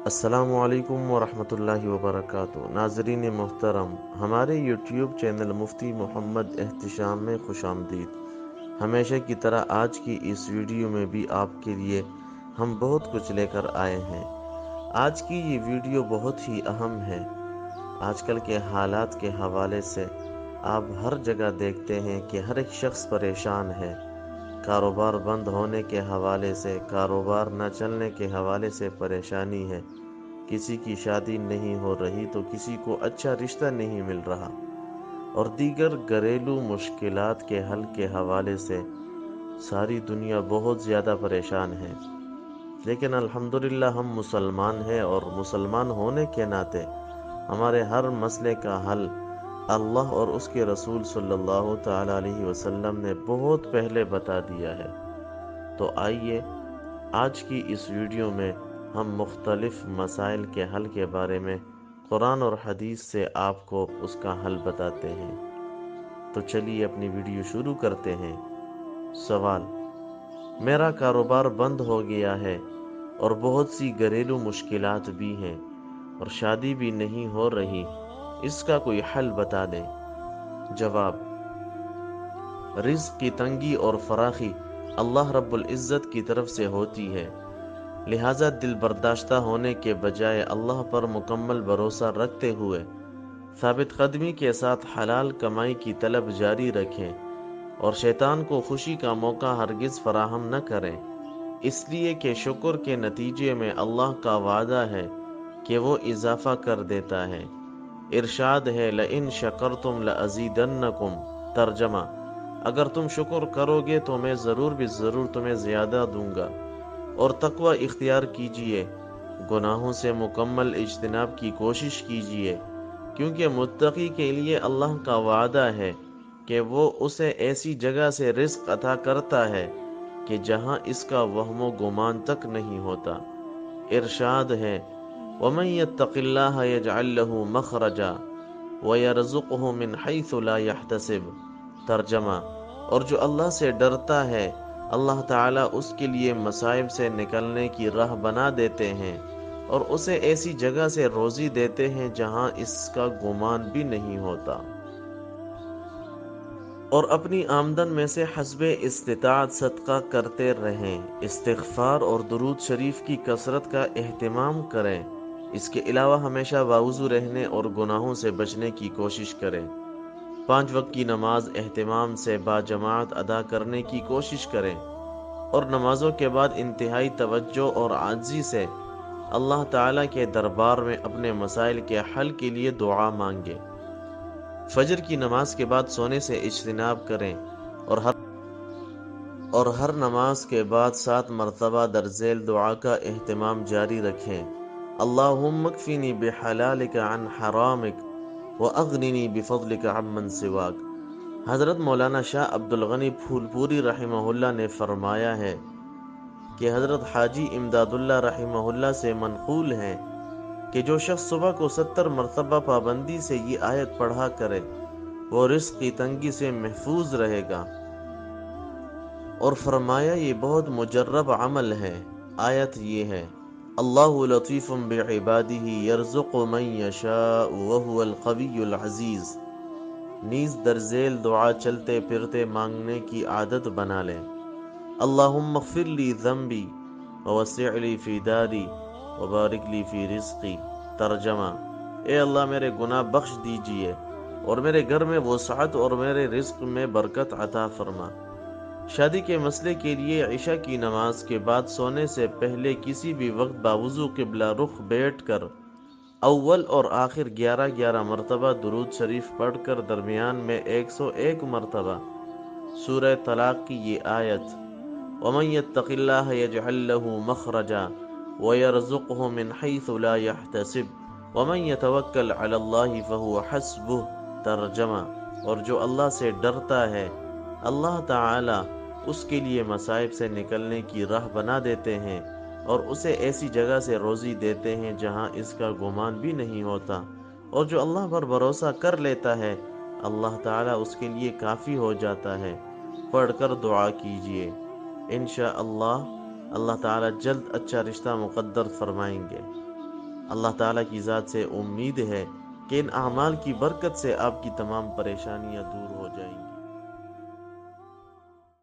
السلام علیکم ورحمۃ اللہ وبرکاتہ۔ ناظرین محترم، ہمارے یوٹیوب چینل مفتی محمد احتشام میں خوش آمدید۔ ہمیشہ کی طرح آج کی اس ویڈیو میں بھی آپ کے لیے ہم بہت کچھ لے کر آئے ہیں۔ آج کی یہ ویڈیو بہت ہی اہم ہے۔ آج کل کے حالات کے حوالے سے آپ ہر جگہ دیکھتے ہیں کہ ہر ایک شخص پریشان ہے۔ کاروبار بند ہونے کے حوالے سے، کاروبار نہ چلنے کے حوالے سے پریشانی ہے۔ کسی کی شادی نہیں ہو رہی تو کسی کو اچھا رشتہ نہیں مل رہا، اور دیگر گھریلو مشکلات کے حل کے حوالے سے ساری دنیا بہت زیادہ پریشان ہے۔ لیکن الحمدللہ ہم مسلمان ہیں، اور مسلمان ہونے کے ناطے ہمارے ہر مسئلے کا حل اللہ اور اس کے رسول صلی اللہ تعالی علیہ وسلم نے بہت پہلے بتا دیا ہے۔ تو آئیے آج کی اس ویڈیو میں ہم مختلف مسائل کے حل کے بارے میں قرآن اور حدیث سے آپ کو اس کا حل بتاتے ہیں۔ تو چلیے اپنی ویڈیو شروع کرتے ہیں۔ سوال: میرا کاروبار بند ہو گیا ہے اور بہت سی گھریلو مشکلات بھی ہیں، اور شادی بھی نہیں ہو رہی، اس کا کوئی حل بتا دیں۔ جواب: رزق کی تنگی اور فراخی اللہ رب العزت کی طرف سے ہوتی ہے، لہٰذا دل برداشتہ ہونے کے بجائے اللہ پر مکمل بھروسہ رکھتے ہوئے ثابت قدمی کے ساتھ حلال کمائی کی طلب جاری رکھیں، اور شیطان کو خوشی کا موقع ہرگز فراہم نہ کریں، اس لیے کہ شکر کے نتیجے میں اللہ کا وعدہ ہے کہ وہ اضافہ کر دیتا ہے۔ ارشاد ہے: لئن شکرتم لازیدنکم۔ ترجمہ: اگر تم شکر کرو گے تو میں ضرور بھی ضرور تمہیں زیادہ دوں گا۔ اور تقوی اختیار کیجئے، گناہوں سے مکمل اجتناب کی کوشش کیجئے، کیونکہ متقی کے لیے اللہ کا وعدہ ہے کہ وہ اسے ایسی جگہ سے رزق عطا کرتا ہے کہ جہاں اس کا وہم و گمان تک نہیں ہوتا۔ ارشاد ہے: وَمَن يَتَّقِ اللَّهَ يَجْعَل لَّهُ مَخْرَجًا وَيَرْزُقْهُ مِنْ حَيْثُ لَا يَحْتَسِبُ۔ ترجمہ: اور جو اللہ سے ڈرتا ہے، اللہ تعالیٰ اس کے لیے مصائب سے نکلنے کی راہ بنا دیتے ہیں، اور اسے ایسی جگہ سے روزی دیتے ہیں جہاں اس کا گمان بھی نہیں ہوتا۔ اور اپنی آمدن میں سے حسب استطاعت صدقہ کرتے رہیں، استغفار اور درود شریف کی کثرت کا اہتمام کریں۔ اس کے علاوہ ہمیشہ باوضو رہنے اور گناہوں سے بچنے کی کوشش کریں۔ 5 وقت کی نماز اہتمام سے باجماعت ادا کرنے کی کوشش کریں، اور نمازوں کے بعد انتہائی توجہ اور عاجزی سے اللہ تعالیٰ کے دربار میں اپنے مسائل کے حل کے لیے دعا مانگیں۔ فجر کی نماز کے بعد سونے سے اجتناب کریں، اور ہر نماز کے بعد 7 مرتبہ درذیل دعا کا اہتمام جاری رکھیں۔ اللہم اکفنی بحلالک عن حرامک واغننی بفضلک عمن سواک۔ حضرت مولانا شاہ عبد الغنی پھول پوری رحمہ اللہ نے فرمایا ہے کہ حضرت حاجی امداد اللہ رحمہ اللہ سے منقول ہے کہ جو شخص صبح کو 70 مرتبہ پابندی سے یہ آیت پڑھا کرے، وہ رزق کی تنگی سے محفوظ رہے گا، اور فرمایا یہ بہت مجرب عمل ہے۔ آیت یہ ہے: اللہ لطیف بعبادہ یرزق من یشاء وہو القوی العزیز۔ نیز درذیل دعا چلتے پھرتے مانگنے کی عادت بنا لیں۔ اللہم اغفر لی ذنبی ووسع لی فی داری وبارک لی فی رزقی۔ ترجمہ: اے اللہ میرے گناہ بخش دیجئے، اور میرے گھر میں وسعت اور میرے رزق میں برکت عطا فرما۔ شادی کے مسئلے کے لیے عشاء کی نماز کے بعد سونے سے پہلے کسی بھی وقت باوضو قبلہ رخ بیٹھ کر اول اور آخر 11 مرتبہ درود شریف پڑھ کر درمیان میں 101 مرتبہ سورہ طلاق کی یہ آیت: وَمَن يَتَّقِ اللَّهَ يَجْعَل لَّهُ مَخْرَجًا وَيَرْزُقْهُ مِنْ حَيْثُ لَا يَحْتَسِبُ وَمَن يَتَوَكَّلْ عَلَى اللَّهِ فَهُوَ حَسْبُهُ۔ ترجمہ: اور جو اللہ سے ڈرتا ہے، اللہ تعالی اس کے لیے مصائب سے نکلنے کی راہ بنا دیتے ہیں، اور اسے ایسی جگہ سے روزی دیتے ہیں جہاں اس کا گمان بھی نہیں ہوتا۔ اور جو اللہ پر بھروسہ کر لیتا ہے، اللہ تعالیٰ اس کے لیے کافی ہو جاتا ہے۔ پڑھ کر دعا کیجئے، انشاءاللہ اللہ تعالیٰ جلد اچھا رشتہ مقدر فرمائیں گے۔ اللہ تعالیٰ کی ذات سے امید ہے کہ ان اعمال کی برکت سے آپ کی تمام پریشانیاں دور ہو جائیں گی۔